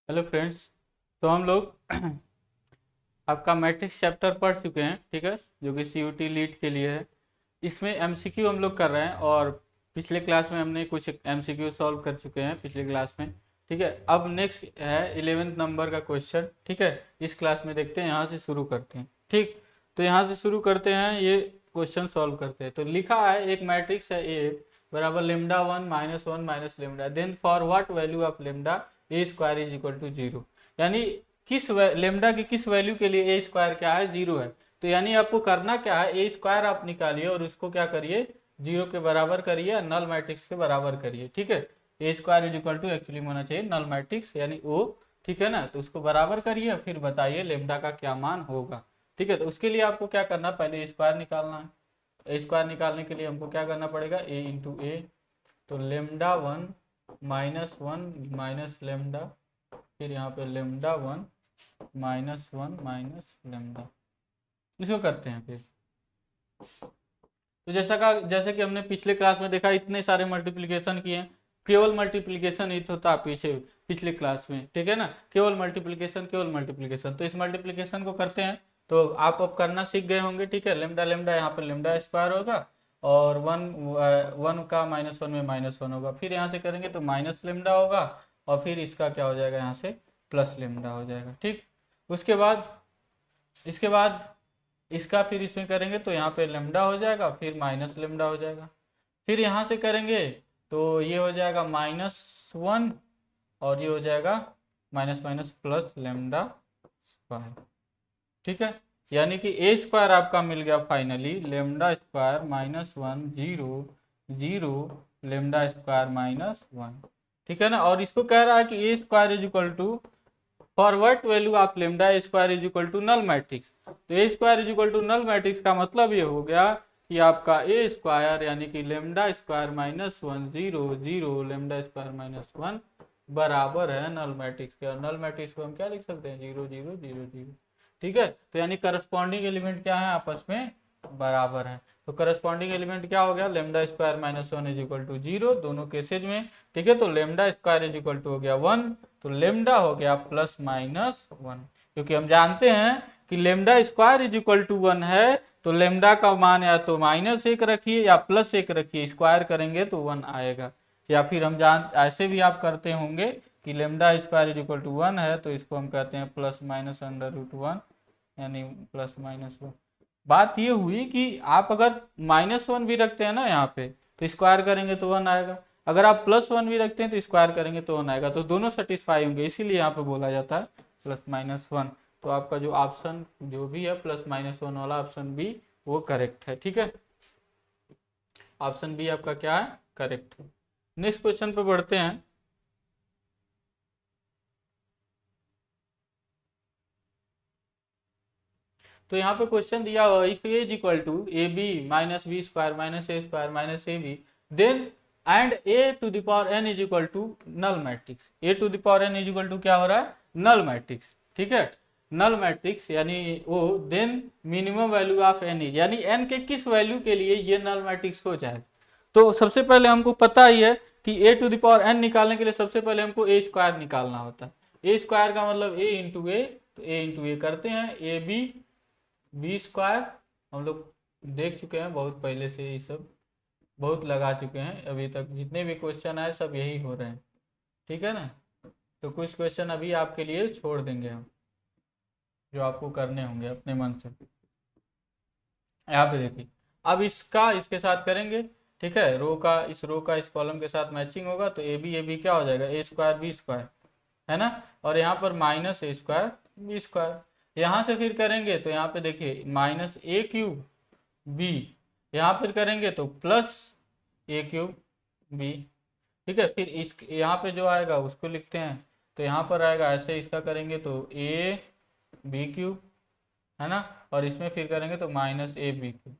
Hello friends. तो हम लोग आपका मैट्रिक्स चैप्टर पढ़ चुके हैं, ठीक है, जो कि सीयूटी लीड के लिए है। इसमें एमसीक्यू हम लोग कर रहे हैं और पिछले क्लास में हमने कुछ एमसीक्यू सॉल्व कर चुके हैं पिछले क्लास में, ठीक है। अब नेक्स्ट है 11th नंबर का क्वेश्चन, ठीक है। इस क्लास में देखते हैं, यहाँ से शुरू करते हैं, ठीक। तो यहाँ से शुरू करते हैं, ये क्वेश्चन सॉल्व करते हैं। तो लिखा है एक मैट्रिक्स है ए बराबर lambda one minus lambda, then for what value of lambda A square is equal to zero. यानी किस लेमडा की किस वैल्यू के लिए ए स्क्वायर क्या है, जीरो है। तो यानी आपको करना क्या है, ए स्क्वायर आप निकालिए और उसको क्या करिए, जीरो के बराबर करिए, नल मैट्रिक्स के बराबर करिए, ठीक है। A square is equal to actually होना चाहिए नल मैट्रिक्स यानी ओ, ठीक है ना। तो उसको बराबर करिए, फिर बताइए लेमडा का क्या मान होगा, ठीक है। तो उसके लिए आपको क्या करना, पहले ए स्क्वायर निकालना है। ए स्क्वायर निकालने के लिए हमको क्या करना पड़ेगा, ए इंटू ए। तो लेमडा वन माइनस लेमडा, फिर यहाँ पे लेमडा वन माइनस लेमडा, इसको करते हैं फिर। तो जैसा कि हमने पिछले क्लास में देखा, इतने सारे मल्टीप्लिकेशन किए हैं, केवल मल्टीप्लिकेशन ही तो था पिछले क्लास में, ठीक है ना। केवल मल्टीप्लिकेशन। तो इस मल्टीप्लिकेशन को करते हैं। तो आप अब करना सीख गए होंगे, ठीक है। लेमडा लेमडा यहाँ पर लेमडा स्क्वायर होगा और वन का माइनस वन में -1 होगा, फिर यहाँ से करेंगे तो माइनस लेमडा होगा और फिर इसका क्या हो जाएगा, यहाँ से प्लस लेमडा हो जाएगा, ठीक। उसके बाद इसके बाद इसका फिर इसमें करेंगे तो यहाँ पे लेमडा हो जाएगा, फिर माइनस लेमडा हो जाएगा। फिर यहाँ से करेंगे तो ये हो जाएगा -1 और ये हो जाएगा minus minus plus lambda square, ठीक है। यानी कि ए स्क्वायर आपका मिल गया finally lambda square -1 0 0 lambda square -1, ठीक है ना। और इसको कह रहा है कि A square is equal to for what value of lambda square is equal to null matrix. तो A square is equal to null matrix का मतलब ये हो गया कि आपका ए स्क्वायर यानी कि लेमडा स्क्वायर -1 0 0 लेमडा स्क्वायर -1 बराबर है नल मैट्रिक्स के। और नल मैट्रिक्स को हम क्या लिख सकते हैं, 0 0 0 0, ठीक है। तो यानी करस्पॉन्डिंग एलिमेंट क्या है, आपस में बराबर है। तो करस्पॉन्डिंग एलिमेंट क्या हो गया, lambda square -1 is equal to 0 दोनों केसेज में, ठीक है। तो lambda square is equal to हो गया 1, तो लेमडा हो गया +-1, क्योंकि हम जानते हैं कि lambda square is equal to 1 है। तो लेमडा का मान या तो -1 रखिए या +1 रखिए, स्क्वायर करेंगे तो 1 आएगा। या फिर हम ऐसे भी आप करते होंगे कि lambda square is equal to 1 है तो इसको हम कहते हैं +-√1 यानी +-1। बात ये हुई कि आप अगर -1 भी रखते हैं ना यहाँ पे तो स्क्वायर करेंगे तो 1 आएगा, अगर आप +1 भी रखते हैं तो स्क्वायर करेंगे तो 1 आएगा। तो दोनों सेटिस्फाई होंगे, इसीलिए यहाँ पे बोला जाता है +-1। तो आपका जो ऑप्शन जो भी है +-1 वाला ऑप्शन बी वो करेक्ट है, ठीक है। ऑप्शन बी आपका क्या है, करेक्ट है। नेक्स्ट क्वेश्चन पे बढ़ते हैं। तो यहाँ पे क्वेश्चन दिया हुआ if A is equal to A B minus B square minus A square minus A B then and A to the power N is equal to null matrix. A to the power N is equal to क्या हो रहा है, null matrix, ठीक है। Null matrix यानी O then minimum value of n is, यानी n के किस वैल्यू के लिए ये नल मैट्रिक्स हो जाए। तो सबसे पहले हमको पता ही है कि ए टू द पावर एन निकालने के लिए सबसे पहले हमको ए स्क्वायर निकालना होता है। ए स्क्वायर का मतलब ए इंटू ए, तो ए इंटू ए करते हैं, ए बी बी स्क्वायर हम लोग देख चुके हैं बहुत पहले से, ये सब बहुत लगा चुके हैं, अभी तक जितने भी क्वेश्चन आए सब यही हो रहे हैं, ठीक है ना। तो कुछ क्वेश्चन अभी आपके लिए छोड़ देंगे हम, जो आपको करने होंगे अपने मन से। यहाँ पे देखिए, अब इसका इसके साथ करेंगे, ठीक है। रो का इस कॉलम के साथ मैचिंग होगा तो ए बी क्या हो जाएगा, ए स्क्वायर बी स्क्वायर, है ना। और यहाँ पर -a स्क्वायर बी स्क्वायर, यहाँ से फिर करेंगे तो यहाँ पे देखिए -a³ b, यहाँ फिर करेंगे तो +a³ b, ठीक है। फिर इस यहाँ पे जो आएगा उसको लिखते हैं, तो यहाँ पर आएगा ऐसे, इसका करेंगे तो a/b³, है ना। और इसमें फिर करेंगे तो -a/b³,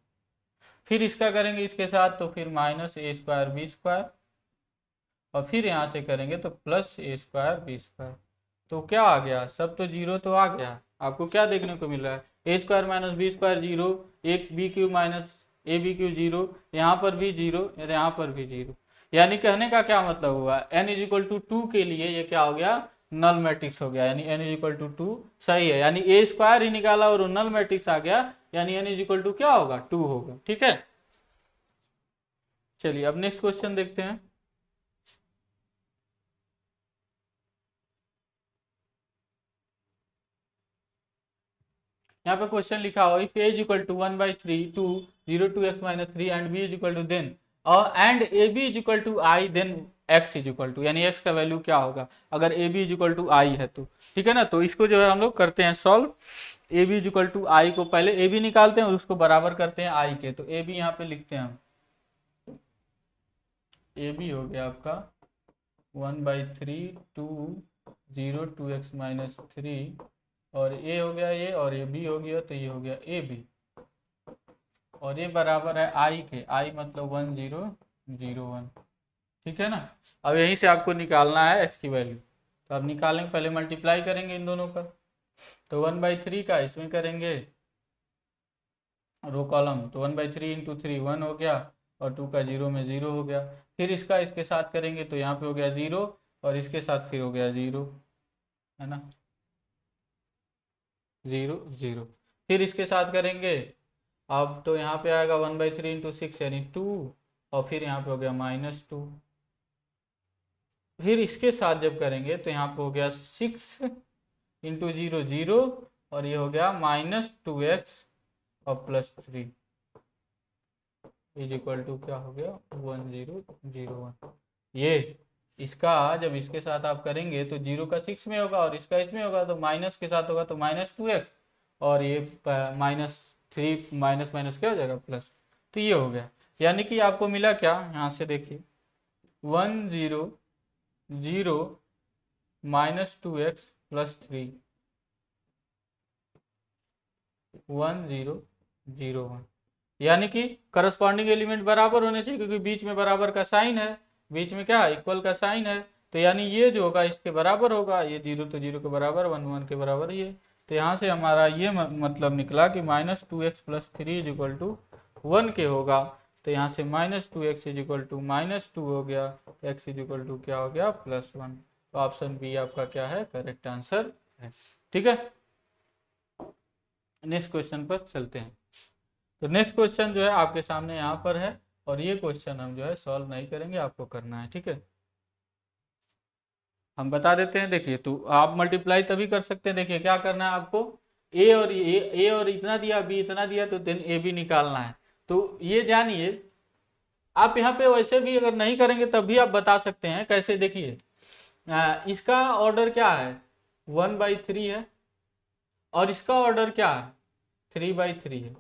फिर इसका करेंगे इसके साथ तो फिर -a स्क्वायर बी स्क्वायर, और फिर यहाँ से करेंगे तो +a स्क्वायर बी स्क्वायर। तो क्या आ गया, सब तो जीरो तो आ गया। आपको क्या देखने को मिल रहा है, A square minus B square zero, एक b³ माइनस a/b³ जीरो, यहाँ पर भी जीरो, यहाँ पर भी जीरो। यानी कहने का क्या मतलब हुआ, n इज इक्वल टू 2 के लिए ये क्या हो गया, नल मैट्रिक्स हो गया, यानी n इज इक्वल टू 2 सही है, यानी ए स्क्वायर ही निकाला और नल मैट्रिक्स आ गया, यानी n इज इक्वल टू क्या होगा 2 होगा। ठीक है, चलिए अब नेक्स्ट क्वेश्चन देखते हैं। यहाँ पे क्वेश्चन लिखा हो if a is equal to 1/3 2 0 2 x minus 3 and b is equal to then और and A B is equal to I then x is equal to, यानी x का वैल्यू क्या होगा अगर A B is equal to I है तो। ठीक है ना, तो इसको जो है हम लोग करते हैं solve. A B is equal to I को पहले ए बी निकालते हैं और उसको बराबर करते हैं आई के, तो ए बी यहाँ पे लिखते हैं हम, ए बी हो गया आपका 1/3 2 0 2 x माइनस 3 और ए हो गया ये और ये बी हो गया, तो ये हो गया ए बी और ये बराबर है आई के, आई मतलब 1 0 0 1। ठीक है ना, अब यहीं से आपको निकालना है एक्स की वैल्यू, तो अब निकालेंगे, पहले मल्टीप्लाई करेंगे इन दोनों का, तो 1/3 का इसमें करेंगे रो कॉलम, तो 1/3 इंटू 3 1 हो गया और 2 का 0 में 0 हो गया, फिर इसका इसके साथ करेंगे तो यहाँ पे हो गया 0 और इसके साथ फिर हो गया 0, है ना 0 0, फिर इसके साथ करेंगे अब तो यहाँ पे आएगा 1/3 इंटू 6 यानी 2 और फिर यहाँ पे हो गया -2, फिर इसके साथ जब करेंगे तो यहाँ पे हो गया 6 इंटू 0 0 और ये हो गया -2x और +3 इज इक्वल टू क्या हो गया 1 0 0 1। ये इसका जब इसके साथ आप करेंगे तो 0 का 6 में होगा और इसका इसमें होगा, तो माइनस के साथ होगा तो -2x और ये -3 माइनस माइनस क्या हो जाएगा प्लस, तो ये हो गया, यानी कि आपको मिला क्या, यहाँ से देखिए 1 0 0 -2x +3 1 0 0 1, यानी कि करस्पॉन्डिंग एलिमेंट बराबर होने चाहिए क्योंकि बीच में बराबर का साइन है, बीच में क्या इक्वल का साइन है, तो यानी ये जो होगा इसके बराबर होगा, ये 0 तो 0 के बराबर 1 1 के बराबर ये, तो यहाँ से हमारा ये मतलब निकला कि -2x +3 इज इक्वल टू 1 के होगा, तो यहाँ से -2x इज इक्वल टू -2 हो गया, x इज इक्वल टू क्या हो गया +1, तो ऑप्शन बी आपका क्या है करेक्ट आंसर है। ठीक है, नेक्स्ट क्वेश्चन पर चलते हैं। तो नेक्स्ट क्वेश्चन जो है आपके सामने यहाँ पर है और ये क्वेश्चन हम जो है सॉल्व नहीं करेंगे, आपको करना है। ठीक है, हम बता देते हैं, देखिए तो आप मल्टीप्लाई तभी कर सकते हैं, देखिए क्या करना है आपको, ए और इतना दिया बी इतना दिया तो देन ए बी निकालना है, तो ये जानिए आप यहाँ पे वैसे भी अगर नहीं करेंगे तब भी आप बता सकते हैं कैसे, देखिए इसका ऑर्डर क्या है 1/3 है और इसका ऑर्डर क्या है 3/3 है,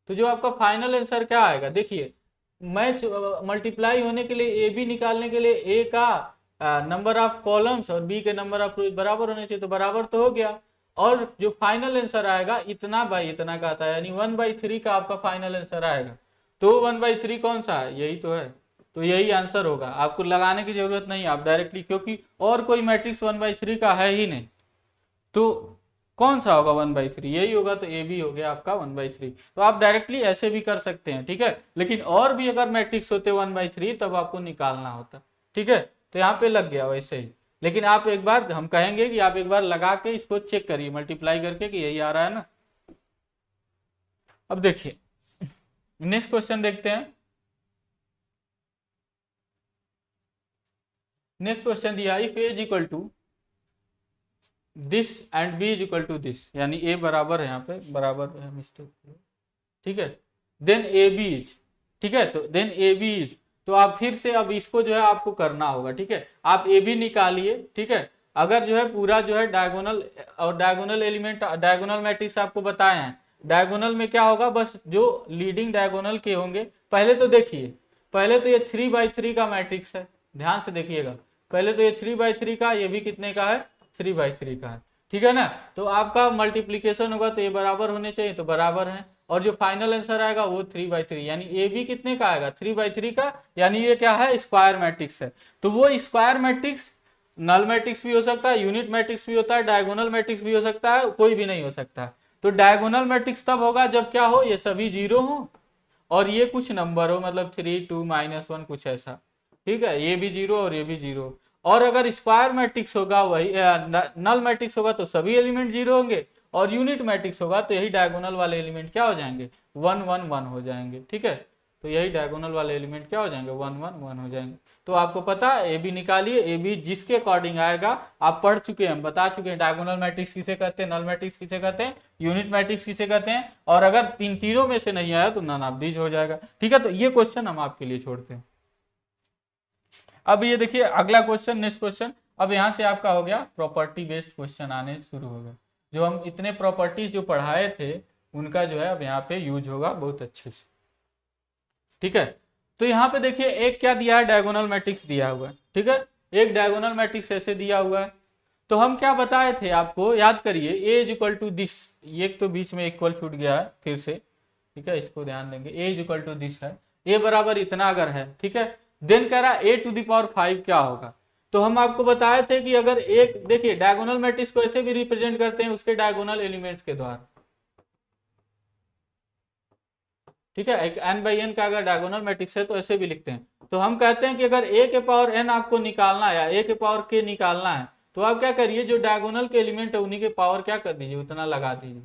तो जो आपका फाइनल आंसर क्या आएगा, देखिए मैच मल्टीप्लाई होने के लिए ए बी निकालने के लिए ए का नंबर ऑफ कॉलम्स और बी के नंबर ऑफ रोज बराबर होने चाहिए, तो बराबर तो हो गया, और जो फाइनल आंसर आएगा इतना बाई इतना का आता है, यानी 1/3 का आपका फाइनल आंसर आएगा, तो 1/3 कौन सा है यही तो है, तो यही आंसर होगा, आपको लगाने की जरूरत नहीं, आप डायरेक्टली, क्योंकि और कोई मैट्रिक्स 1/3 का है ही नहीं, तो कौन सा होगा 1/3 यही होगा, तो ए बी हो गया आपका 1/3, तो आप डायरेक्टली ऐसे भी कर सकते हैं। ठीक है, लेकिन और भी अगर मैट्रिक्स होते 1/3 तब आपको निकालना होता। ठीक है, तो यहाँ पे लग गया वैसे ही, लेकिन आप एक बार हम कहेंगे कि आप एक बार लगा के इसको चेक करिए मल्टीप्लाई करके कि यही आ रहा है ना। अब देखिए नेक्स्ट क्वेश्चन देखते हैं। नेक्स्ट क्वेश्चन दिया if A is equal to this and B is equal to this, यानी ए बराबर है, यहाँ पे बराबर है मिस्टेक, ठीक है, देन ए बी इज, ठीक है, तो देन ए बी इज, तो आप फिर से अब इसको जो है आपको करना होगा। ठीक है, आप ए बी निकालिए। ठीक है, अगर जो है पूरा जो है डायगोनल और डायगोनल एलिमेंट डायगोनल मैट्रिक्स आपको बताए हैं, डायगोनल में क्या होगा, बस जो लीडिंग डायगोनल के होंगे, पहले तो देखिए, पहले तो ये 3/3 का मैट्रिक्स है, ध्यान से देखिएगा, पहले तो ये 3/3 का, ये भी कितने का है 3/3 का है। ठीक है ना, तो आपका मल्टीप्लीकेशन होगा तो ये बराबर होने चाहिए, तो बराबर है, और जो फाइनल आंसर आएगा वो 3/3, यानी ए बी कितने का आएगा 3/3 का, यानी ये क्या है स्क्वायर मैट्रिक्स है, तो वो स्क्वायर मैट्रिक्स नल मैट्रिक्स भी हो सकता है, यूनिट मैट्रिक्स भी होता है, डायगोनल मैट्रिक्स भी हो सकता है, कोई भी नहीं हो सकता। तो डायगोनल मैट्रिक्स तब होगा जब क्या हो, ये सभी जीरो हो और ये कुछ नंबर हो, मतलब 3 2 -1 कुछ ऐसा। ठीक है, ये भी जीरो और ये भी जीरो, और अगर स्क्वायर मैट्रिक्स होगा वही नल मैट्रिक्स होगा तो सभी एलिमेंट 0 होंगे, और यूनिट मैट्रिक्स होगा तो यही डायगोनल वाले एलिमेंट क्या हो जाएंगे 1 1 1 हो जाएंगे। ठीक है, तो यही डायगोनल वाले एलिमेंट क्या हो जाएंगे 1 1 1 हो जाएंगे। तो आपको पता है ए बी निकालिए, ए बी जिसके अकॉर्डिंग आएगा आप पढ़ चुके हैं, हम बता चुके हैं डायगोनल मैट्रिक्स किसे कहते हैं, नल मैट्रिक्स किसे कहते हैं, यूनिट मैट्रिक्स किसे कहते हैं, और अगर तीनों में से नहीं आया तो नन ऑफ दीज हो जाएगा। ठीक है, तो ये क्वेश्चन हम आपके लिए छोड़ते हैं। अब ये देखिए अगला क्वेश्चन, नेक्स्ट क्वेश्चन, अब यहाँ से आपका हो गया प्रॉपर्टी बेस्ड क्वेश्चन आने शुरू हो गए। जो हम इतने प्रॉपर्टीज जो पढ़ाए थे उनका जो है अब यहाँ पे यूज होगा बहुत अच्छे से। ठीक है, तो यहाँ पे देखिए एक क्या दिया है, डायगोनल मैट्रिक्स दिया हुआ है। ठीक है, एक डायगोनल मैट्रिक्स ऐसे दिया हुआ है, तो हम क्या बताए थे आपको, याद करिए ए इज इक्वल टू दिस, ये तो बीच में इक्वल छूट गया है फिर से। ठीक है, इसको ध्यान देंगे, ए इज इक्वल टू दिस है, ए बराबर इतना अगर है, ठीक है, देन कह रहा ए टू द पावर 5 क्या होगा। तो हम आपको बताए थे कि अगर एक देखिए डायगोनल मैट्रिक्स को ऐसे भी रिप्रेजेंट करते हैं उसके डायगोनल एलिमेंट्स के द्वारा। ठीक है, एक n बाई n का अगर डायगोनल मैट्रिक्स है तो ऐसे भी लिखते हैं। तो हम कहते हैं कि अगर a के पावर n आपको निकालना है या a के पावर k निकालना है तो आप क्या करिए, जो डायगोनल के एलिमेंट है उन्हीं के पावर क्या कर दीजिए, उतना लगा दीजिए,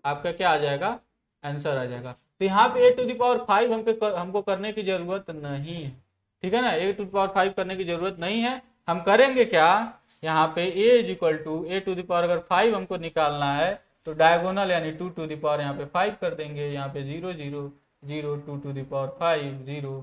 आपका क्या आ जाएगा, आंसर आ जाएगा। तो यहाँ पे a टू द पावर 5 हमको करने की जरूरत नहीं है। ठीक है ना, a टू द पावर 5 करने की जरूरत नहीं है। हम करेंगे क्या, यहाँ पे a is equal to A to the power अगर 5 हमको निकालना है तो डायगोनल यानी 2 टू द पावर यहाँ पे 5 कर देंगे, यहाँ पे 0 0 0 2 टू द पावर 5 0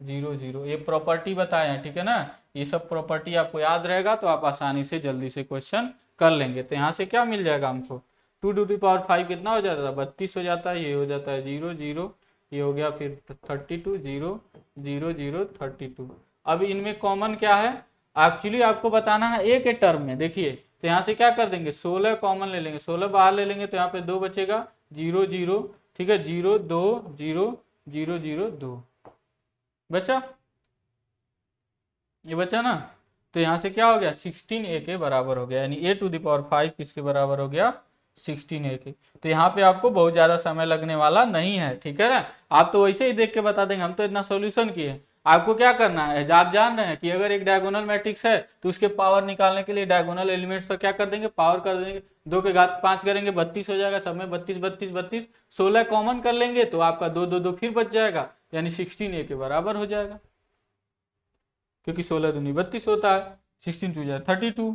0 0, ये प्रॉपर्टी बताए हैं। ठीक है ना, ये सब प्रॉपर्टी आपको याद रहेगा तो आप आसानी से जल्दी से क्वेश्चन कर लेंगे। तो यहाँ से क्या मिल जाएगा हमको, 2 टू द पावर 5 कितना हो जाता है 32 हो जाता है, ये हो जाता है 0 0, ये हो गया फिर 32 0 0 0 32। अब इनमें कॉमन क्या है, एक्चुअली आपको बताना है ए के टर्म में। देखिए तो यहाँ से क्या कर देंगे, 16 कॉमन ले लेंगे, 16 बाहर ले लेंगे तो यहाँ पे 2 बचेगा 0 0। ठीक है, 0 2 0 0 0 2 बचा, ये बचा ना। तो यहाँ से क्या हो गया 16 ए के बराबर हो गया, यानी ए टू द पावर 5 किसके बराबर हो गया 16 ए के। तो यहाँ पे आपको बहुत ज्यादा समय लगने वाला नहीं है। ठीक है ना, आप तो वैसे ही देख के बता देंगे, हम तो इतना सॉल्यूशन किए। आपको क्या करना है, आप जान रहे हैं कि अगर एक डायगोनल मैट्रिक्स है तो उसके पावर निकालने के लिए डायगोनल एलिमेंट्स पर क्या कर देंगे, पावर कर देंगे, 2 के घात 5 करेंगे 32 हो जाएगा, सब में 32 32 32, 16 कॉमन कर लेंगे तो आपका 2 2 2 फिर बच जाएगा, यानी 16 ए के बराबर हो जाएगा, क्योंकि 16 दूनी 32 होता है, 16 टू 32।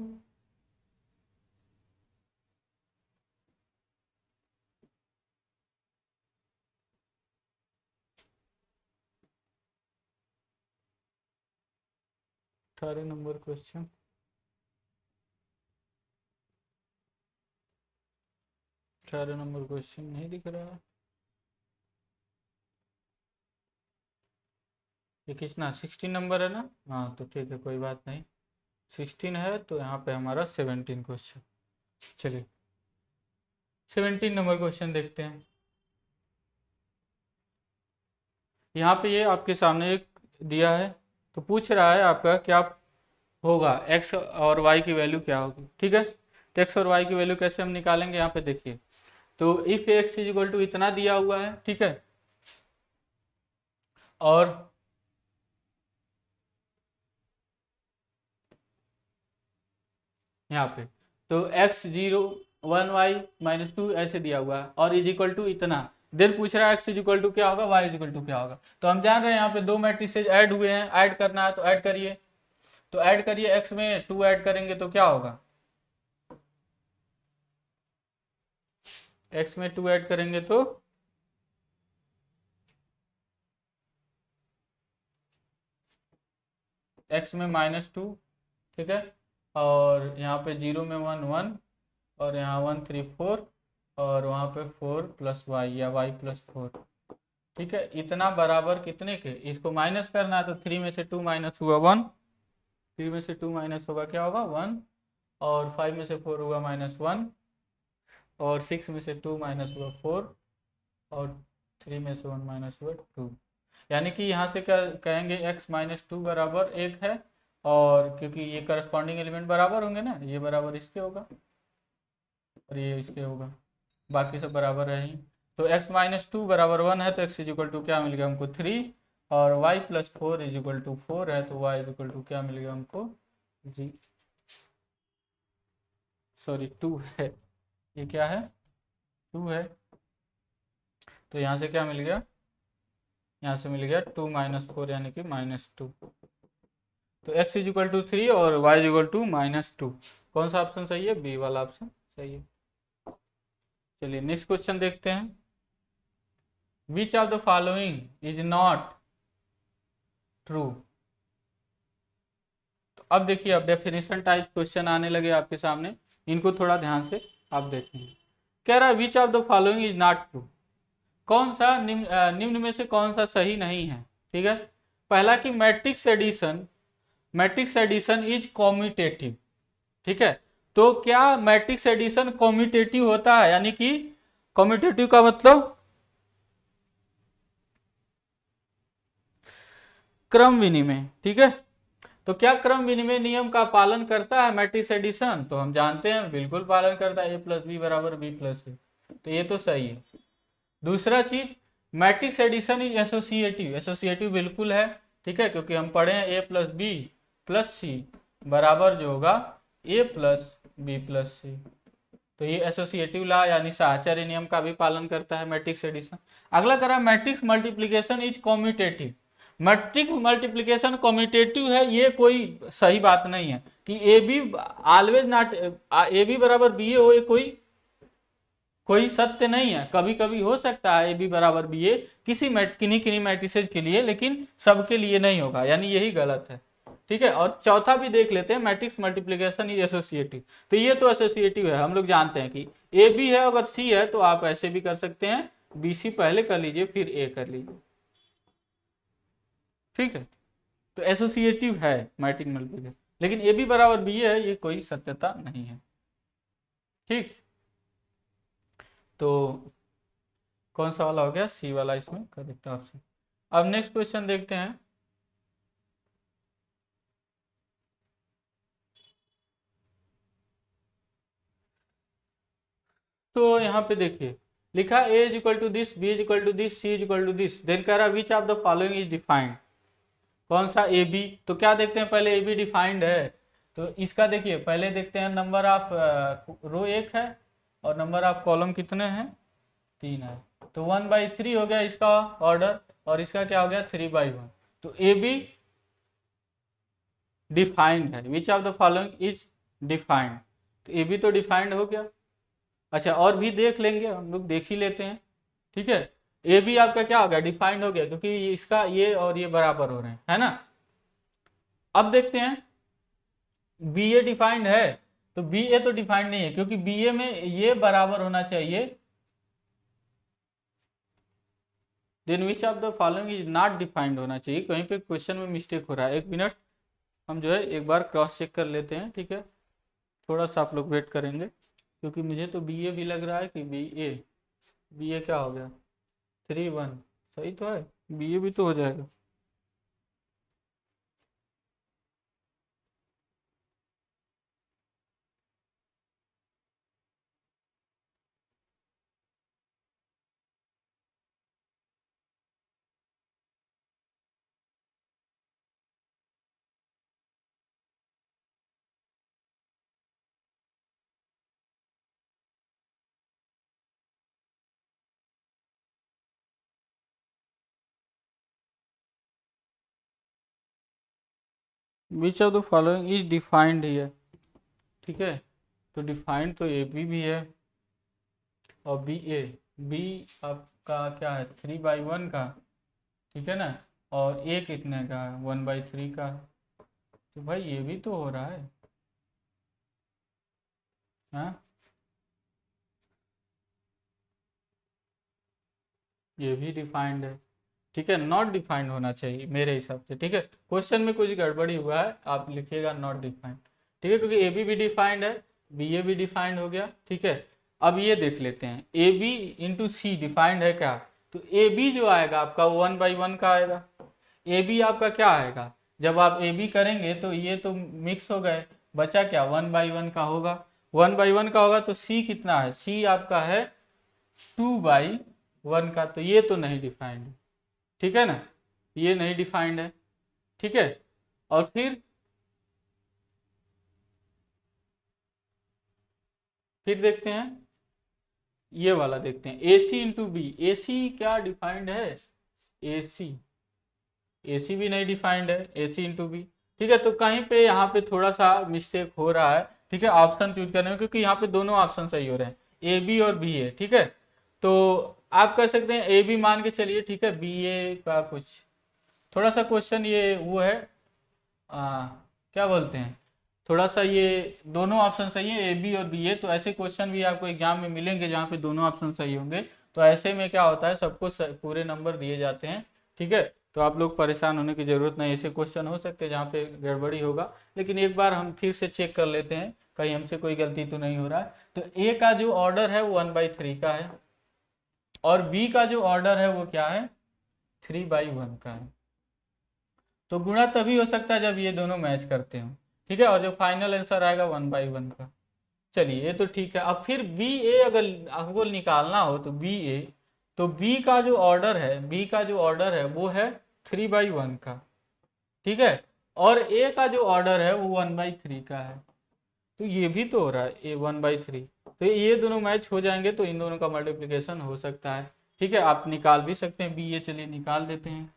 अठारह नंबर क्वेश्चन, अठारह नंबर क्वेश्चन नहीं दिख रहा है, ये कितना 16 नंबर है ना, हाँ तो ठीक है कोई बात नहीं, 16 है तो यहाँ पे हमारा 17 क्वेश्चन। चलिए 17 नंबर क्वेश्चन देखते हैं। यहाँ पे ये आपके सामने एक दिया है, तो पूछ रहा है आपका क्या होगा, एक्स और वाई की वैल्यू क्या होगी। ठीक है, तो एक्स और वाई की वैल्यू कैसे हम निकालेंगे, यहाँ पे देखिए, तो if X is equal to इतना दिया हुआ है। ठीक है, और यहाँ पे तो x 0 1 y -2 ऐसे दिया हुआ है और इज इक्वल टू इतना, देन पूछ रहा है x इज इक्वल टू क्या होगा, y इज इक्वल टू क्या होगा। तो हम जान रहे हैं यहाँ पे 2 मैट्रिसेज ऐड हुए हैं, ऐड करना है तो ऐड करिए, तो ऐड करिए, x में 2 ऐड करेंगे तो क्या होगा, x में 2 ऐड करेंगे तो x में -2। ठीक है, और यहाँ पे 0 में 1 1, और यहाँ 1 3 4, और वहाँ पे 4 प्लस वाई या y प्लस 4। ठीक है, इतना बराबर कितने के, इसको माइनस करना है तो 3 में से 2 माइनस हुआ 1, 3 में से 2 माइनस होगा क्या होगा 1, और 5 में से 4 हुआ -1, और 6 में से 2 माइनस हुआ 4, और 3 में से 1 माइनस हुआ 2। यानी कि यहाँ से क्या कहेंगे, x -2 बराबर 1 है, और क्योंकि ये करस्पॉन्डिंग एलिमेंट बराबर होंगे ना, ये बराबर इसके होगा और ये इसके होगा, बाकी सब बराबर है ही। तो x -2 बराबर 1 है तो x इज इक्वल टू क्या मिल गया हमको 3, और y + 4 इज इक्वल टू 4 है तो y इज इक्वल टू क्या मिल गया हमको जी सॉरी 2 है, ये क्या है 2 है, तो यहाँ से क्या मिल गया, यहाँ से मिल गया 2 - 4 यानी कि -2। तो x इज इक्वल टू 3 और y इज इक्वल टू -2। कौन सा ऑप्शन सही है, बी वाला ऑप्शन सही है। चलिए नेक्स्ट क्वेश्चन देखते हैं। विच of the following is not true. तो अब देखिए, अब डेफिनेशन टाइप क्वेश्चन आने लगे आपके सामने, इनको थोड़ा ध्यान से आप देखेंगे। कह रहा है विच of the following is not true, कौन सा निम्न में से कौन सा सही नहीं है। ठीक है, पहला कि मैट्रिक्स एडिशन इज कॉम्यूटेटिव। ठीक है, तो क्या मैट्रिक्स एडिशन कॉम्यूटेटिव होता है, यानी कि कॉम्यूटेटिव का मतलब क्रम विनिमय। ठीक है, तो क्या क्रम विनिमय नियम का पालन करता है मैट्रिक्स एडिशन, तो हम जानते हैं बिल्कुल पालन करता है, a प्लस बी बराबर बी प्लस सी, तो ये तो सही है। दूसरा चीज, matrix addition is associative, associative बिल्कुल है। ठीक है, क्योंकि हम पढ़े हैं a plus B plus C बराबर जो होगा a plus B plus C, तो ये एसोसिएटिव लॉ यानी साहचर्य नियम का भी पालन करता है मैट्रिक्स एडिशन। अगला करा matrix multiplication is commutative. Matrix multiplication commutative है, ये कोई सही बात नहीं है कि A B always not A B बराबर बी ए हो, ये कोई सत्य नहीं है। कभी कभी हो सकता है ए बी बराबर बी ए किन्हीं किन्हीं मैट्रिसेज के लिए, लेकिन सबके लिए नहीं होगा, यानी यही गलत है। ठीक है, और चौथा भी देख लेते हैं, मैट्रिक्स मल्टीप्लीकेशन इज एसोसिएटिव, तो ये तो एसोसिएटिव है, हम लोग जानते हैं कि ए बी है अगर सी है तो आप ऐसे भी कर सकते हैं, बी सी पहले कर लीजिए फिर ए कर लीजिए। ठीक है, तो एसोसिएटिव है मैट्रिक्स मल्टीप्लीकेशन, लेकिन ए बी बराबर बी है ये कोई सत्यता नहीं है। ठीक, तो कौन सा वाला हो गया, सी वाला इसमें करेक्ट ऑप्शन। अब नेक्स्ट क्वेश्चन देखते हैं। तो यहाँ पे देखिए लिखा a is equal to this, b is equal to this, c is equal to this, then कह रहा which of the following is defined. कौन सा ए बी, तो क्या देखते हैं पहले, ए बी डिफाइंड है, तो इसका देखिए पहले देखते हैं, नंबर ऑफ रो 1 है और नंबर ऑफ कॉलम कितने हैं 3 है, तो 1/3 हो गया इसका ऑर्डर, और इसका क्या हो गया 3/1, तो ए बी डिफाइंड है। विच of the following is defined, तो ए बी तो डिफाइंड हो गया। अच्छा और भी देख लेंगे, हम लोग देख ही लेते हैं। ठीक है, ए बी आपका क्या हो गया, डिफाइंड हो गया, क्योंकि इसका ये और ये बराबर हो रहे हैं, है ना। अब देखते हैं बी ए डिफाइंड है, तो बी ए तो डिफाइंड नहीं है, क्योंकि बी ए में ये बराबर होना चाहिए, then which of the following is not defined होना चाहिए, कहीं पे क्वेश्चन में मिस्टेक हो रहा है। 1 मिनट, हम जो है एक बार क्रॉस चेक कर लेते हैं। ठीक है, थोड़ा सा आप लोग वेट करेंगे, क्योंकि मुझे तो बी ए भी लग रहा है कि बी ए क्या हो गया 3/1, सही तो है, बी ए भी तो हो जाएगा। विच of the following is defined here. ठीक है, तो डिफाइंड तो ए भी है और बी आपका क्या है 3/1 का, ठीक है ना, और ए कितने का है 1/3 का, तो भाई ये भी तो हो रहा है। हाँ, ये भी डिफाइंड है। ठीक है, नॉट डिफाइंड होना चाहिए मेरे हिसाब से। ठीक है, क्वेश्चन में कुछ गड़बड़ी हुआ है, आप लिखिएगा नॉट डिफाइंड। ठीक है, क्योंकि ए बी डिफाइंड है, बी ए भी डिफाइंड हो गया। ठीक है, अब ये देख लेते हैं A B into C defined है क्या, तो ए बी जो आएगा आपका 1/1 का आएगा। ए बी आपका क्या आएगा, जब आप ए बी करेंगे तो ये तो मिक्स हो गए, बचा क्या 1/1 का होगा, 1/1 का होगा, तो सी कितना है, सी आपका है 2/1 का, तो ये तो नहीं डिफाइंड है। ठीक है ना, ये नहीं डिफाइंड है। ठीक है, और फिर फिर देखते हैं ये वाला, देखते हैं ए सी इंटू बी। ए सी क्या डिफाइंड है? ए सी भी नहीं डिफाइंड है, ए सी इंटू बी। ठीक है, तो कहीं पे यहाँ पे थोड़ा सा मिस्टेक हो रहा है, ठीक है, ऑप्शन चूज करने में, क्योंकि यहाँ पे दोनों ऑप्शन सही हो रहे हैं, ए बी और बी ए। ठीक है, तो आप कह सकते हैं ए बी मान के चलिए, ठीक है, बी ए का कुछ थोड़ा सा क्वेश्चन ये वो है, क्या बोलते हैं, थोड़ा सा ये दोनों ऑप्शन सही है, ए बी और बी ए। तो ऐसे क्वेश्चन भी आपको एग्जाम में मिलेंगे जहाँ पे दोनों ऑप्शन सही होंगे। तो ऐसे में क्या होता है, सबको पूरे नंबर दिए जाते हैं। ठीक है, तो आप लोग परेशान होने की जरूरत नहीं, ऐसे क्वेश्चन हो सकते हैं जहाँ पे गड़बड़ी होगा, लेकिन एक बार हम फिर से चेक कर लेते हैं कहीं हमसे कोई गलती तो नहीं हो रहा है। तो ए का जो ऑर्डर है वो 1/3 का है, और बी का जो ऑर्डर है वो क्या है, 3/1 का है। तो गुणा तभी हो सकता है जब ये दोनों मैच करते हो। ठीक है, और जो फाइनल आंसर आएगा 1/1 का। चलिए ये तो ठीक है। अब फिर बी ए अगर हमको निकालना हो तो बी ए, तो बी का जो ऑर्डर है, बी का जो ऑर्डर है वो है 3/1 का। ठीक है, और ए का जो ऑर्डर है वो 1/3 का है। तो ये भी तो हो रहा है ए 1/3, तो ये दोनों मैच हो जाएंगे, तो इन दोनों का मल्टीप्लिकेशन हो सकता है। ठीक है, आप निकाल भी सकते हैं बी ए, चलिए निकाल देते हैं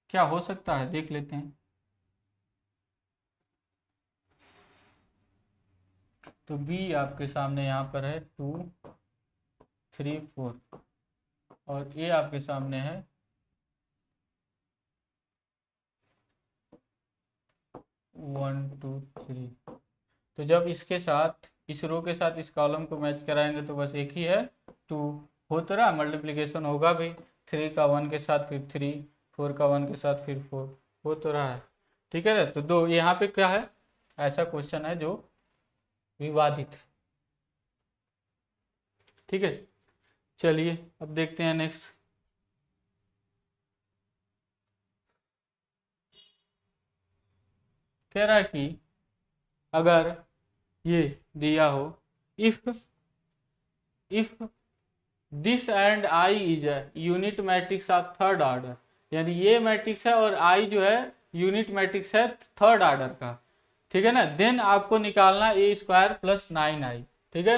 क्या हो सकता है, देख लेते हैं। तो बी आपके सामने यहाँ पर है 2 3 4, और ए आपके सामने है 1 2 3। तो जब इसके साथ, इस रो के साथ इस कॉलम को मैच कराएंगे तो बस एक ही है 2। हो तो रहा, मल्टीप्लिकेशन होगा भी, 3 का 1 के साथ फिर 3, 4 का 1 के साथ फिर 4, हो तो रहा है। ठीक है ना, तो दो यहाँ पे क्या है, ऐसा क्वेश्चन है जो विवादित है। ठीक है, चलिए अब देखते हैं नेक्स्ट। कह रहा है कि अगर ये दिया हो, if this and I is a unit matrix of third order, यानी ये मैट्रिक्स है और आई जो है यूनिट मैट्रिक्स है थर्ड ऑर्डर का। ठीक है ना, देन आपको निकालना ए स्क्वायर प्लस 9i। ठीक है,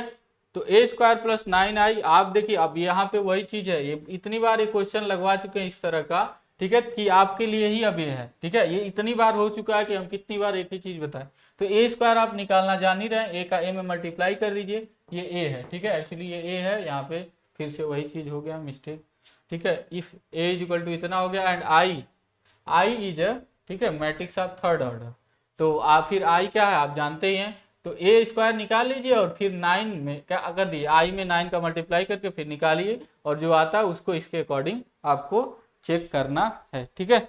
तो ए स्क्वायर प्लस 9i, आप देखिए अब यहाँ पे वही चीज है, ये इतनी बार ये क्वेश्चन लगवा चुके हैं इस तरह का। ठीक है, कि आपके लिए ही अब ये है। ठीक है, ये इतनी बार हो चुका है कि हम कितनी बार एक ही चीज बताएं। तो ए स्क्वायर आप निकालना जान ही रहे हैं, ए का ए में मल्टीप्लाई कर दीजिए, ये ए है। ठीक है, एक्चुअली ये ए है, यहाँ पे फिर से वही चीज हो गया, मिस्टेक। ठीक है, if A is equal to इतना हो गया, एंड आई इज अ, ठीक है, मैट्रिक्स ऑफ थर्ड ऑर्डर। तो आप फिर आई क्या है आप जानते ही हैं, तो ए स्क्वायर निकाल लीजिए और फिर 9 में क्या कर दिए, आई में 9 का मल्टीप्लाई करके फिर निकालिए, और जो आता है उसको इसके अकॉर्डिंग आपको चेक करना है। ठीक है,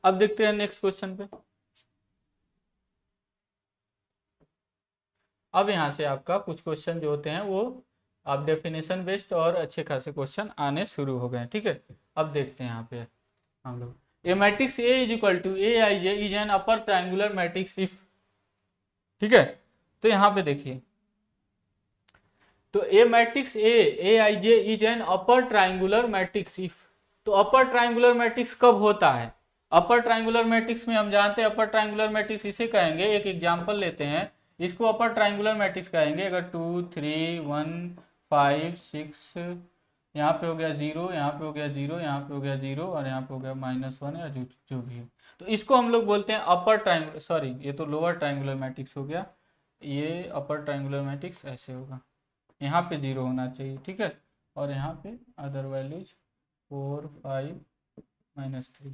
अब देखते हैं नेक्स्ट क्वेश्चन पे। अब यहाँ से आपका कुछ क्वेश्चन जो होते हैं वो आप डेफिनेशन बेस्ड और अच्छे खासे क्वेश्चन आने शुरू हो गए। ठीक है, अब देखते हैं यहाँ पे हम लोग, A matrix A is equal to A I J is an upper triangular matrix if. ठीक है, तो यहाँ पे देखिए, तो A matrix A I J is an upper triangular matrix if. तो अपर ट्राइंगुलर मैट्रिक्स कब होता है? अपर ट्राइंगुलर मैट्रिक्स में हम जानते हैं, अपर ट्राइंगुलर मैट्रिक्स इसे कहेंगे, एक एग्जांपल लेते हैं, इसको अपर ट्राइंगुलर मैट्रिक्स कहेंगे अगर 2 3 1 5 6, यहाँ पे हो गया 0, यहाँ पे हो गया 0, यहाँ पे हो गया 0, और यहाँ पे हो गया -1 या जो भी हो, तो इसको हम लोग बोलते हैं अपर ट्राइंगुलर, सॉरी ये तो लोअर ट्राइंगुलर मैट्रिक्स हो गया, ये अपर ट्राइंगुलर मैट्रिक्स ऐसे होगा, यहाँ पे 0 होना चाहिए। ठीक है, और यहाँ पे अदर वैल्यूज 4 5 -3।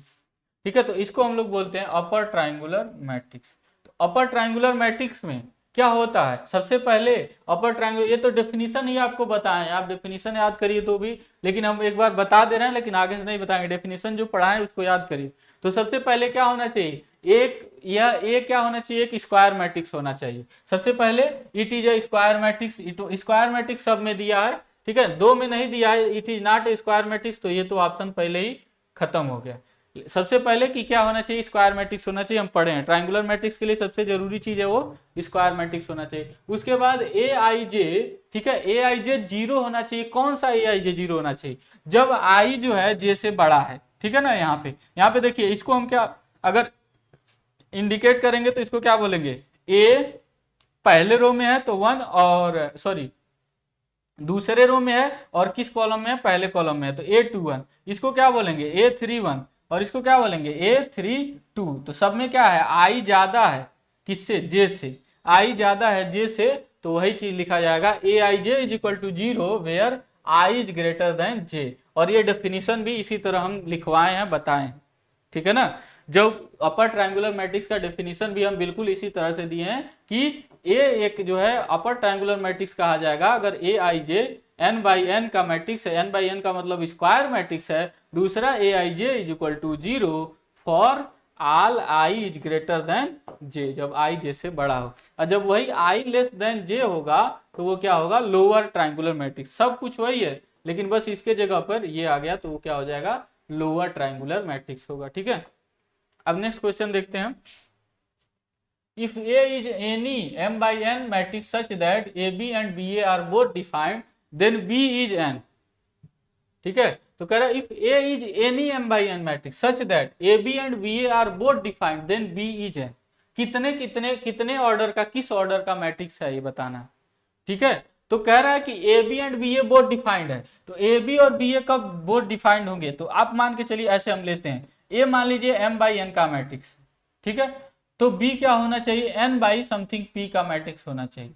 ठीक है, तो इसको हम लोग बोलते हैं अपर ट्राइंगुलर मैट्रिक्स। तो अपर ट्राइंगुलर मैट्रिक्स में क्या होता है, सबसे पहले अपर ट्राइंगुलर, ये तो डेफिनेशन ही आपको बताएं, आप डेफिनेशन याद करिए तो भी, लेकिन हम एक बार बता दे रहे हैं, लेकिन आगे से नहीं बताएंगे, डेफिनेशन जो पढ़ाएं उसको याद करिए। तो सबसे पहले क्या होना चाहिए, यह ए क्या होना चाहिए, एक स्क्वायर मैट्रिक्स होना चाहिए। सबसे पहले it is A square matrix, square matrix सब में दिया है। ठीक है, दो में नहीं दिया है, it is not a square matrix, तो ये तो ऑप्शन पहले ही खत्म हो गया। सबसे पहले कि क्या होना चाहिए, स्क्वायर मैट्रिक्स होना चाहिए, हम पढ़े हैं ट्राइंगुलर मैट्रिक्स के लिए सबसे जरूरी चीज है वो स्क्वायर मैट्रिक्स होना चाहिए। उसके बाद ए आई जे, ठीक है, ए आई जे 0 होना चाहिए। कौन सा ए आई जे 0 होना चाहिए, जब आई जो है जे से बड़ा है। ठीक है ना, यहाँ पे देखिए, इसको हम क्या अगर इंडिकेट करेंगे तो इसको क्या बोलेंगे, ए पहले रो में है तो 1 और सॉरी दूसरे रो में है और किस कॉलम में है, पहले कॉलम में है, तो A21 इसको क्या बोलेंगे A31 और इसको क्या बोलेंगे A32। तो सब में क्या है आई ज्यादा है किससे, जे से, आई ज्यादा है जे से, तो वही चीज लिखा जाएगा Aij is equal to 0 where I is greater than J. और ये डेफिनेशन भी इसी तरह हम लिखवाए हैं, बताएं, ठीक है ना। जब अपर ट्रायंगुलर मैट्रिक्स का डेफिनेशन भी हम बिल्कुल इसी तरह से दिए हैं कि ए एक जो है अपर ट्रायंगुलर मैट्रिक्स कहा जाएगा अगर A I J N by N का मैट्रिक्स है, एन बाई एन का मतलब स्क्वायर मैट्रिक्स है। दूसरा A I J is equal to 0 for all I is greater than J, जब आई जे से बड़ा हो। और जब वही आई लेस देन जे होगा तो वो क्या होगा लोअर ट्रायंगुलर मैट्रिक्स। सब कुछ वही है लेकिन बस इसके जगह पर ये आ गया तो वो क्या हो जाएगा लोअर ट्रायंगुलर मैट्रिक्स होगा, ठीक है। अब नेक्स्ट क्वेश्चन देखते हैं। If A is any m by n matrix such that AB and BA are both defined, then B is n, ठीक है। तो कह रहा है if A is any m by n matrix such that AB and BA are both defined, then B is n। कितने कितने कितने order का, किस ऑर्डर का मैट्रिक्स है ये बताना है, ठीक है। तो कह रहा है कि AB and BA both defined है, तो AB और BA कब बोथ डिफाइंड होंगे, तो आप मान के चलिए ऐसे हम लेते हैं A मान लीजिए m by n का मैट्रिक्स, ठीक है। तो B क्या होना चाहिए n बाई समथिंग P का मैट्रिक्स होना चाहिए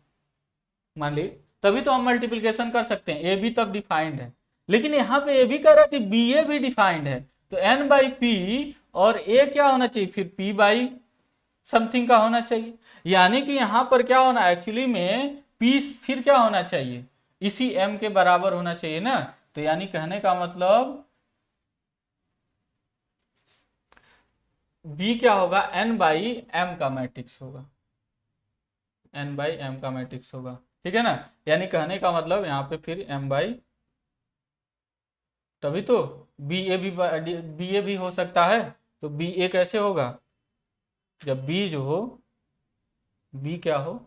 मान ली, तभी तो हम मल्टीप्लिकेशन कर सकते हैं। A B तब डिफाइंड है, लेकिन यहाँ पे A भी कह रहा है कि BA भी डिफाइंड है, तो n बाई P और A क्या होना चाहिए फिर P बाई समथिंग का होना चाहिए। यानी कि यहाँ पर क्या होना एक्चुअली में P फिर क्या होना चाहिए इसी m के बराबर होना चाहिए ना। तो यानी कहने का मतलब B क्या होगा n बाई m का मैट्रिक्स होगा, n बाई m का मैट्रिक्स होगा, ठीक है ना। यानी कहने का मतलब यहाँ पे फिर m बाई, तभी तो BA भी हो सकता है। तो BA कैसे होगा जब B जो हो B क्या हो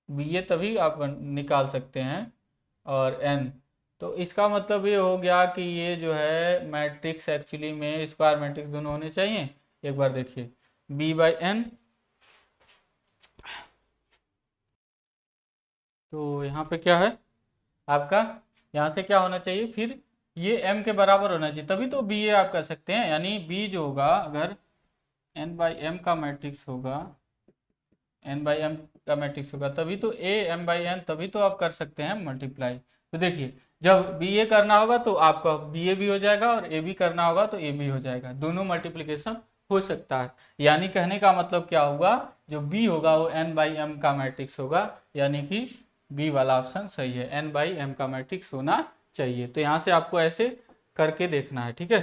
BA तभी आप निकाल सकते हैं और n। तो इसका मतलब ये हो गया कि ये जो है मैट्रिक्स एक्चुअली में स्क्वायर मैट्रिक्स दोनों होने चाहिए। एक बार देखिए B बाई एन, तो यहाँ पे क्या है आपका, यहाँ से क्या होना चाहिए फिर ये m के बराबर होना चाहिए, तभी तो BA आप कह सकते हैं। यानी B जो होगा अगर n बाई m का मैट्रिक्स होगा, n बाई m का मैट्रिक्स होगा तभी तो A m बाई n, तभी तो आप कर सकते हैं मल्टीप्लाई। तो देखिए जब BA करना होगा तो आपका BA भी हो जाएगा और A भी करना होगा तो A भी हो जाएगा, दोनों मल्टीप्लिकेशन हो सकता है। यानी कहने का मतलब क्या होगा जो B होगा वो n बाई m का मैट्रिक्स होगा, यानी कि बी वाला ऑप्शन सही है, n बाई m का मैट्रिक्स होना चाहिए। तो यहाँ से आपको ऐसे करके देखना है, ठीक है।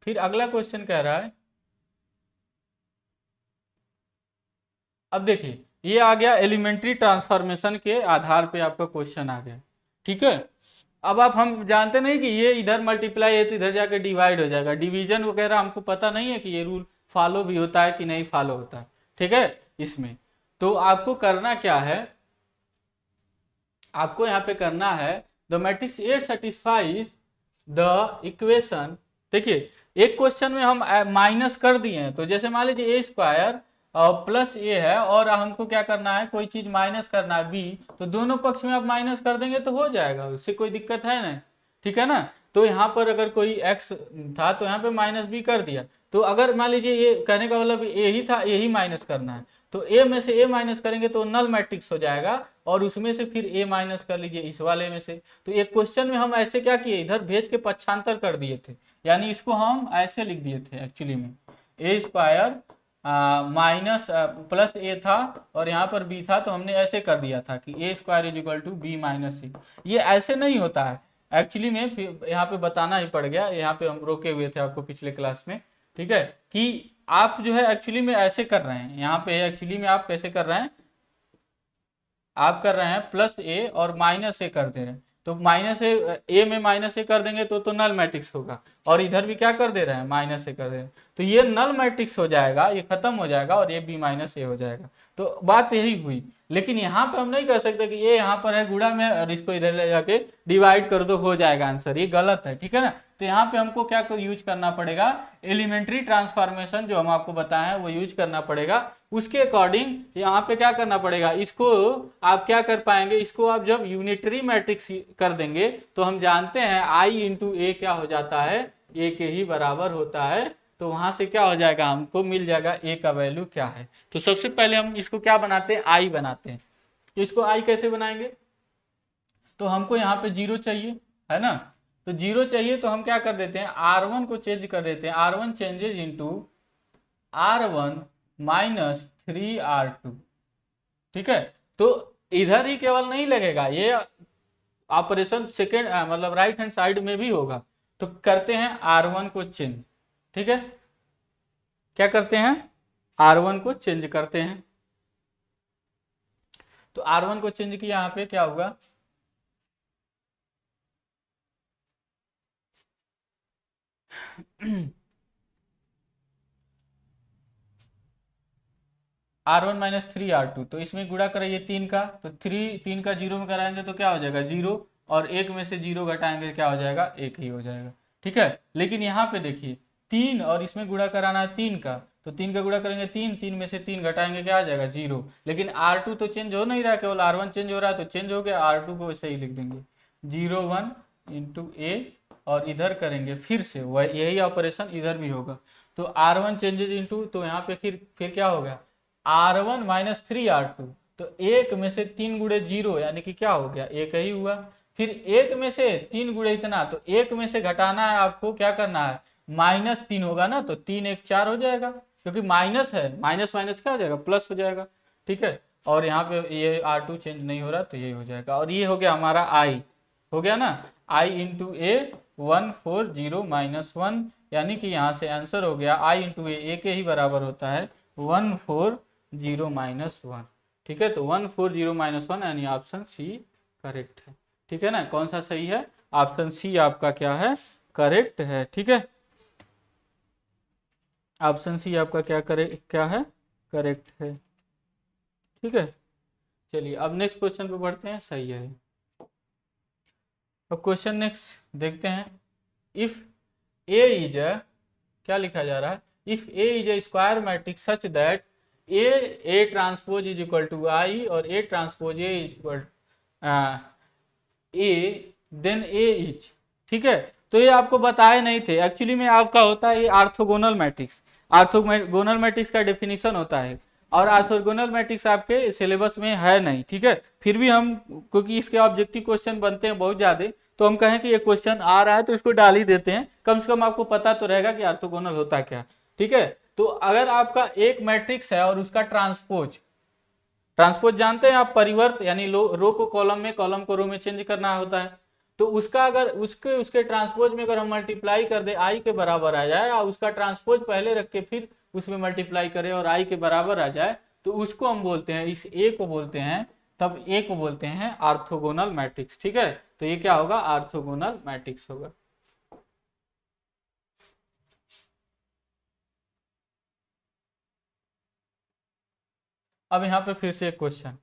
फिर अगला क्वेश्चन कह रहा है, अब देखिए ये आ गया एलिमेंट्री ट्रांसफॉर्मेशन के आधार पे आपका क्वेश्चन आ गया, ठीक है। अब आप हम जानते नहीं कि ये इधर मल्टीप्लाई है तो इधर जाके डिवाइड हो जाएगा, डिवीजन वगैरह हमको पता नहीं है कि ये रूल फॉलो भी होता है कि नहीं फॉलो होता है, ठीक है। इसमें तो आपको करना क्या है, आपको यहाँ पे करना है the matrix A satisfies the equation. देखिए एक क्वेश्चन में हम माइनस कर दिए हैं, तो जैसे मान लीजिए ए स्क्वायर प्लस ए है और हमको क्या करना है कोई चीज माइनस करना है बी, तो दोनों पक्ष में आप माइनस कर देंगे तो हो जाएगा, उससे कोई दिक्कत है नहीं, ठीक है ना। तो यहाँ पर अगर कोई एक्स था तो यहाँ पे माइनस बी कर दिया, तो अगर मान लीजिए ये कहने का मतलब ए ही था, ए ही माइनस करना है, तो ए में से ए माइनस करेंगे तो नल मैट्रिक्स हो जाएगा और उसमें से फिर ए माइनस कर लीजिए इस वाले में से। तो एक क्वेश्चन में हम ऐसे क्या किए इधर भेज के पक्षांतर कर दिए थे, यानी इसको हम ऐसे लिख दिए थे एक्चुअली में ए स्क्वायर माइनस प्लस ए था और यहाँ पर बी था, तो हमने ऐसे कर दिया था कि A square is equal to B minus C. ये ऐसे नहीं होता है एक्चुअली में, फिर यहाँ पे बताना ही पड़ गया, यहाँ पे हम रोके हुए थे आपको पिछले क्लास में, ठीक है। कि आप जो है एक्चुअली में ऐसे कर रहे हैं, यहाँ पे एक्चुअली में आप कैसे कर रहे हैं, आप कर रहे हैं प्लस ए और माइनस ए कर दे रहे हैं, तो माइनस ए में माइनस ए कर देंगे तो नल मैट्रिक्स होगा, और इधर भी क्या कर दे रहे हैं माइनस ए कर दे रहे हैं, तो ये नल मैट्रिक्स हो जाएगा, ये खत्म हो जाएगा और ये बी माइनस ए हो जाएगा। तो बात यही हुई। लेकिन यहाँ पे हम नहीं कह सकते कि ये यहाँ पर है गुणा में और इसको इधर ले जाके डिवाइड कर दो हो जाएगा आंसर, ये गलत है, ठीक है ना। तो यहाँ पे हमको क्या यूज करना पड़ेगा, एलिमेंट्री ट्रांसफॉर्मेशन जो हम आपको बताए हैं वो यूज करना पड़ेगा। उसके अकॉर्डिंग यहाँ पे क्या करना पड़ेगा, इसको आप क्या कर पाएंगे, इसको आप जब यूनिटरी मैट्रिक्स कर देंगे तो हम जानते हैं आई इंटू ए क्या हो जाता है, ए के ही बराबर होता है। तो वहां से क्या हो जाएगा, हमको मिल जाएगा ए का वैल्यू क्या है। तो सबसे पहले हम इसको क्या बनाते हैं, आई बनाते हैं। तो इसको आई कैसे बनाएंगे, तो हमको यहाँ पे जीरो चाहिए है ना, तो जीरो चाहिए तो हम क्या कर देते हैं, R1 को चेंज कर देते हैं, R1 changes into R1 minus 3R2, ठीक है। तो इधर ही केवल नहीं लगेगा, ये ऑपरेशन सेकेंड मतलब राइट हैंड साइड में भी होगा। तो करते हैं R1 को चेंज, ठीक है, क्या करते हैं, R1 को चेंज करते हैं। तो R1 को चेंज किया, यहाँ पे क्या होगा, R1 माइनस 3R2, तो इसमें गुणा कराइए 3 का, तो 3 का जीरो में कराएंगे तो क्या हो जाएगा, जीरो, और एक में से जीरो घटाएंगे क्या हो जाएगा, एक ही हो जाएगा, ठीक है। लेकिन यहाँ पे देखिए 3 और इसमें गुणा कराना है 3 का, तो 3 का गुणा करेंगे 3 में से 3 घटाएंगे क्या आ जाएगा, जीरो। लेकिन R2 तो चेंज हो नहीं रहा, केवल R1 चेंज हो रहा है, तो चेंज हो गया, R2 को वैसे ही लिख देंगे 0 1 इंटू ए, और इधर करेंगे फिर से वह यही ऑपरेशन इधर भी होगा। तो R1 चेंजेज इंटू, तो यहाँ पे फिर क्या हो गया, R1 माइनस 3R2, तो एक में से 3 गुणे जीरो यानी कि क्या हो गया, एक ही हुआ। फिर एक में से 3 गुणे इतना, तो एक में से घटाना है आपको, क्या करना है, -3 होगा ना, तो 3 1 4 हो जाएगा, क्योंकि माइनस है, माइनस माइनस क्या हो जाएगा, प्लस हो जाएगा, ठीक है। और यहाँ पे ये R2 चेंज नहीं हो रहा, तो ये हो जाएगा, और ये हो गया हमारा I, हो गया ना, I इंटू ए 140 - 1, यानी कि यहाँ से आंसर हो गया I इंटू ए के ही बराबर होता है 140 - 1, ठीक है। तो 140 - 1 यानी ऑप्शन सी करेक्ट है, ठीक है ना। कौन सा सही है, ऑप्शन सी आपका क्या है, करेक्ट है, ठीक है। ऑप्शन सी आपका क्या है, करेक्ट है, ठीक है। चलिए अब नेक्स्ट क्वेश्चन पे बढ़ते हैं, सही है। अब क्वेश्चन नेक्स्ट देखते हैं, इफ ए इज अ, क्या लिखा जा रहा है, if A is A square matrix such that A transpose is equal to I और A transpose A equal A, then A is, ठीक है। तो ये आपको बताए नहीं थे, एक्चुअली में आपका होता है ये आर्थोगोनल मैट्रिक्स। आर्थोगोनल मैट्रिक्स का डेफिनेशन होता है, और आर्थोगोनल मैट्रिक्स आपके सिलेबस में है नहीं, ठीक है। फिर भी हम, क्योंकि इसके ऑब्जेक्टिव क्वेश्चन बनते हैं बहुत ज्यादा, तो हम कहें कि ये क्वेश्चन आ रहा है तो इसको डाल ही देते हैं, कम से कम आपको पता तो रहेगा कि आर्थोगोनल होता क्या, ठीक है। तो अगर आपका एक मैट्रिक्स है और उसका ट्रांसपोज, ट्रांसपोज जानते हैं आप, परिवर्त यानी रो को कॉलम में, कॉलम को रो में चेंज करना होता है। तो उसका अगर उसके उसके ट्रांसपोज में अगर हम मल्टीप्लाई कर दे आई के बराबर आ जाए, और उसका ट्रांसपोज पहले रख के फिर उसमें मल्टीप्लाई करें और आई के बराबर आ जाए, तो उसको हम बोलते हैं, इस ए को बोलते हैं, तब ए को बोलते हैं आर्थोगोनल मैट्रिक्स, ठीक है। तो ये क्या होगा, आर्थोगोनल मैट्रिक्स होगा। अब यहाँ पे फिर से एक क्वेश्चन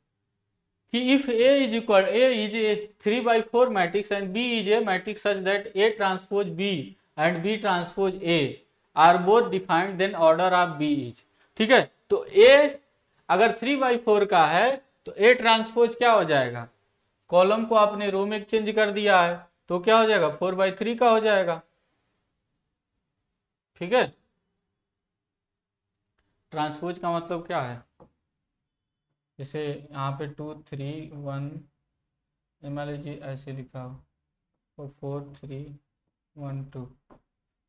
कि if A is a 3/4 matrix and B is a matrix such that A transpose B and B transpose A are both defined, then order of B is, ठीक है। तो A अगर 3/4 का है तो A ट्रांसपोज क्या हो जाएगा, कॉलम को आपने रो में चेंज कर दिया है तो क्या हो जाएगा, 4/3 का हो जाएगा, ठीक है। ट्रांसपोज का मतलब क्या है, जैसे यहाँ पे 2 3 1, मान लीजिए ऐसे लिखा हो, और 4 3 1 2,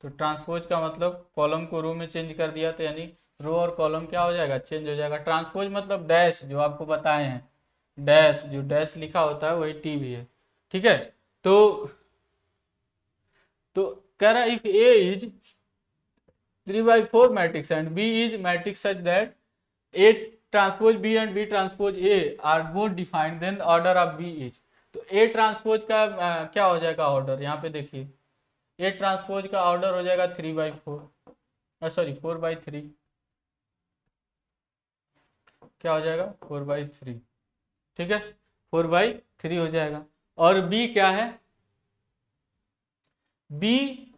तो ट्रांसपोज का मतलब कॉलम को रो में चेंज कर दिया, तो यानी रो और कॉलम क्या हो जाएगा, चेंज हो जाएगा। ट्रांसपोज मतलब डैश, जो आपको बताए हैं, डैश, जो डैश लिखा होता है वही टी भी है, ठीक है। तो कह रहा है if A is 3/4 matrix and B is matrix such that A transpose B and B transpose A are both defined, then order of B is. तो ए ट्रांसपोज का क्या हो जाएगा ऑर्डर, यहाँ पे देखिए ए ट्रांसपोज का ऑर्डर हो जाएगा 3/4, सॉरी 4/3, क्या हो जाएगा 4/3, ठीक है 4/3 हो जाएगा। और b क्या है, b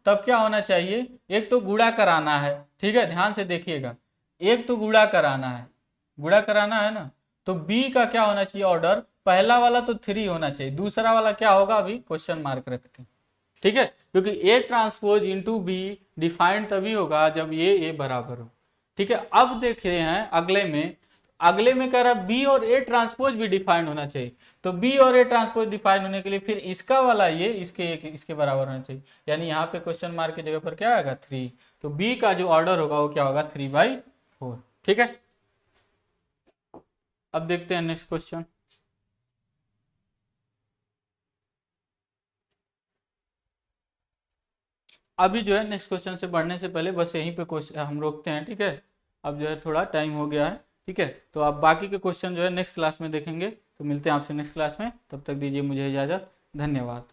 तब क्या होना चाहिए, एक तो गुणा कराना है, ठीक है ध्यान से देखिएगा, एक तो गुणा कराना है, गुणा कराना है ना, तो b का क्या होना चाहिए ऑर्डर, पहला वाला तो 3 होना चाहिए, दूसरा वाला क्या होगा अभी क्वेश्चन मार्क रखते हैं, ठीक है, क्योंकि A transpose into be defined तभी होगा जब ये A बराबर हो, ठीक है। अब देख रहे हैं अगले में कह रहा है बी और ए ट्रांसपोज भी डिफाइंड होना चाहिए, तो बी और ए ट्रांसपोज डिफाइंड होने के लिए फिर इसका वाला ये इसके बराबर होना चाहिए, यानी यहाँ पे क्वेश्चन मार्क की जगह पर क्या आएगा 3, तो बी का जो ऑर्डर होगा वो क्या होगा 3/4, ठीक है। अब देखते हैं नेक्स्ट क्वेश्चन। अभी जो है नेक्स्ट क्वेश्चन से बढ़ने से पहले बस यहीं पे क्वेश्चन हम रोकते हैं, ठीक है, अब जो है थोड़ा टाइम हो गया है, ठीक है, तो आप बाकी के क्वेश्चन जो है नेक्स्ट क्लास में देखेंगे, तो मिलते हैं आपसे नेक्स्ट क्लास में, तब तक दीजिए मुझे इजाज़त, धन्यवाद।